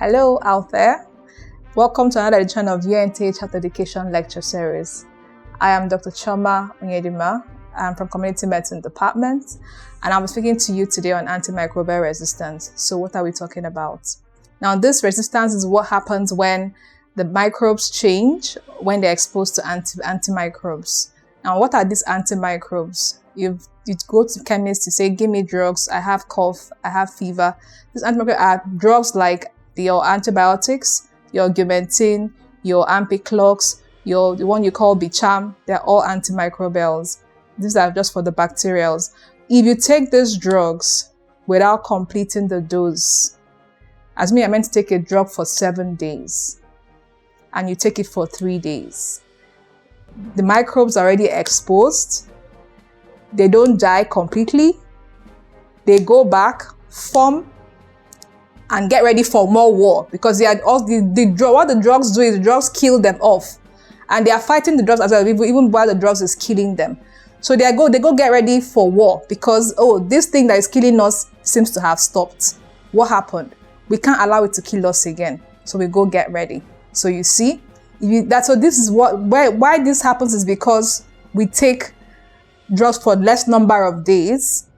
Hello out there. Welcome to another edition of UNT Health Education Lecture Series. I am Dr. Chioma Onyedinma. I'm from Community Medicine Department, and I'm speaking to you today on antimicrobial resistance. So what are we talking about? Now, this resistance is what happens when the microbes change when they're exposed to antimicrobes. Now, what are these antimicrobes? You go to the chemist, you say, give me drugs, I have cough, I have fever. These antimicrobes are drugs like your antibiotics, your augmentin, your ampiclox, the one you call bicham. They're all antimicrobials. These are just for the bacterials. If you take these drugs without completing the dose, as me, I meant to take a drug for 7 days, and you take it for 3 days, the microbes are already exposed. They don't die completely. They go back, form, and get ready for more war, because they are all what the drugs do is the drugs kill them off, and they are fighting the drugs as well, even while the drugs is killing them. So they go get ready for war, because this thing that is killing us seems to have stopped. What happened? We can't allow it to kill us again, so we go get ready. So you see, this is why this happens, is because we take drugs for less number of days.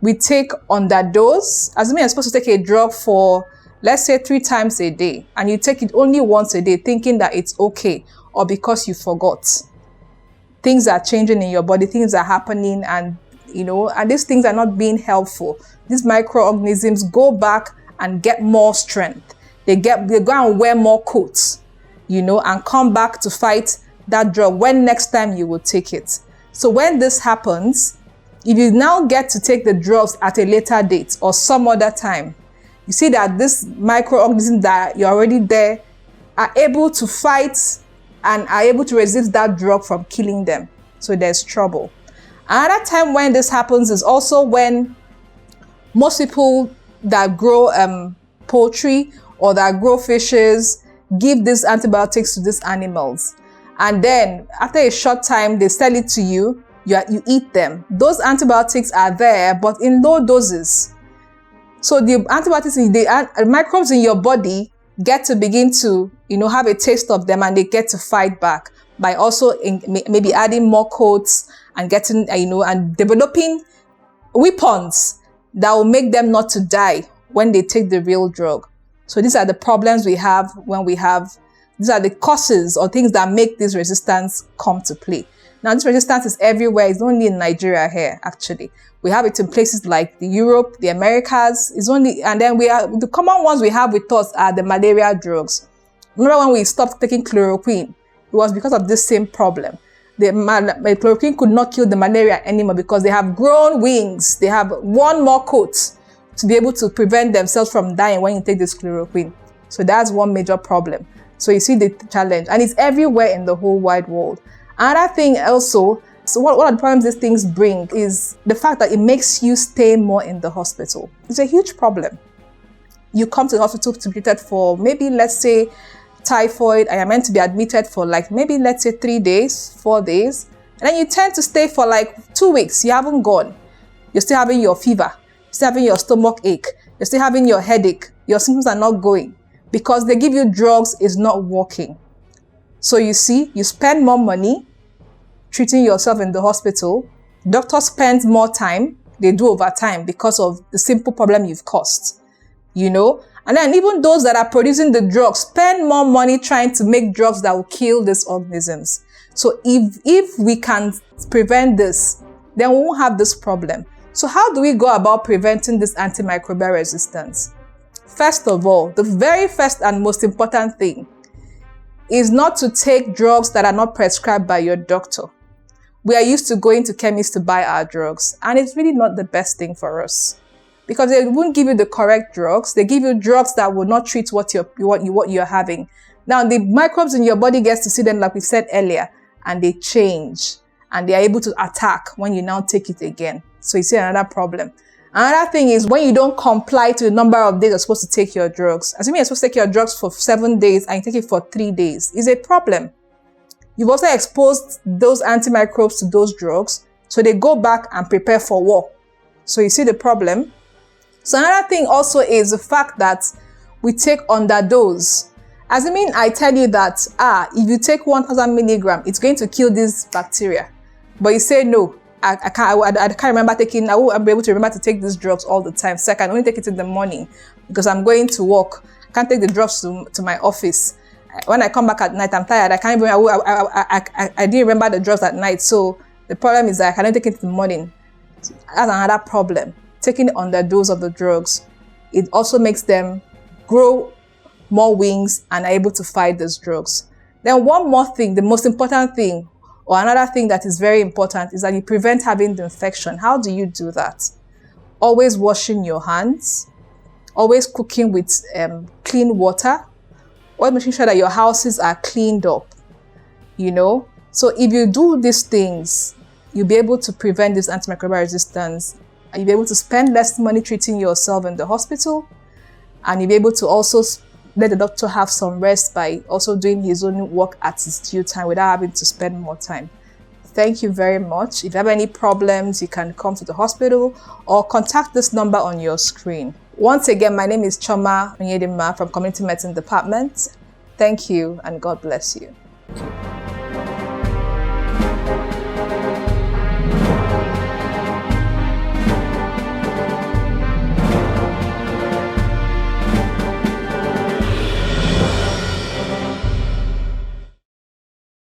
We take underdose. As me, you're supposed to take a drug for, let's say, 3 times a day, and you take it only once a day, thinking that it's okay, or because you forgot. Things are changing in your body, things are happening, and these things are not being helpful. These microorganisms go back and get more strength. They go and wear more coats, and come back to fight that drug when next time you will take it. So when this happens, if you now get to take the drugs at a later date or some other time, you see that this microorganisms that you're already there are able to fight and are able to resist that drug from killing them. So there's trouble. Another time when this happens is also when most people that grow poultry or that grow fishes give these antibiotics to these animals. And then after a short time, they sell it to you. You eat them. Those antibiotics are there, but in low doses. So the antibiotics, the microbes in your body get to begin to, have a taste of them, and they get to fight back by also maybe adding more coats and getting, and developing weapons that will make them not to die when they take the real drug. So these are the problems we have these are the causes or things that make this resistance come to play. Now, this resistance is everywhere. It's only in Nigeria here, actually. We have it in places like Europe, the Americas. And then the common ones we have with us are the malaria drugs. Remember when we stopped taking chloroquine? It was because of this same problem. The chloroquine could not kill the malaria anymore because they have grown wings. They have one more coat to be able to prevent themselves from dying when you take this chloroquine. So that's one major problem. So you see the challenge, and it's everywhere in the whole wide world. Another thing also, so one of the problems these things bring is the fact that it makes you stay more in the hospital. It's a huge problem. You come to the hospital to be treated for maybe, let's say, typhoid, and you're meant to be admitted for maybe, let's say, 3 days, 4 days. And then you tend to stay for 2 weeks. You haven't gone. You're still having your fever. You're still having your stomach ache. You're still having your headache. Your symptoms are not going because they give you drugs is not working. So you see, you spend more money treating yourself in the hospital. Doctor spends more time. They do overtime because of the simple problem you've caused, And then even those that are producing the drugs spend more money trying to make drugs that will kill these organisms. So if we can prevent this, then we won't have this problem. So how do we go about preventing this antimicrobial resistance? First of all, the very first and most important thing is not to take drugs that are not prescribed by your doctor. We are used to going to chemists to buy our drugs, and it's really not the best thing for us because they won't give you the correct drugs. They give you drugs that will not treat what you're having. Now, the microbes in your body gets to see them, like we said earlier, and they change, and they are able to attack when you now take it again. So you see another problem. Another thing is when you don't comply to the number of days you're supposed to take your drugs. Assuming you're supposed to take your drugs for 7 days and you take it for 3 days, is a problem. You've also exposed those antimicrobes to those drugs, so they go back and prepare for war. So you see the problem. So another thing also is the fact that we take underdose. Assuming I tell you that, if you take 1000 milligram, it's going to kill this bacteria. But you say, no, I can't remember taking, I won't be able to remember to take these drugs all the time. So I can only take it in the morning because I'm going to work. I can't take the drugs to my office. When I come back at night, I'm tired. I can't even, I didn't remember the drugs at night. So the problem is that I cannot take it in the morning. That's another problem. Taking underdose of the drugs, it also makes them grow more wings and are able to fight those drugs. Then one more thing, the most important thing, or another thing that is very important, is that you prevent having the infection. How do you do that? Always washing your hands, always cooking with clean water, always making sure that your houses are cleaned up, So if you do these things, you'll be able to prevent this antimicrobial resistance, and you'll be able to spend less money treating yourself in the hospital, and you'll be able to also let the doctor have some rest by also doing his own work at his due time without having to spend more time. Thank you very much. If you have any problems, you can come to the hospital or contact this number on your screen. Once again, my name is Chioma Onyedinma from Community Medicine Department. Thank you and God bless you.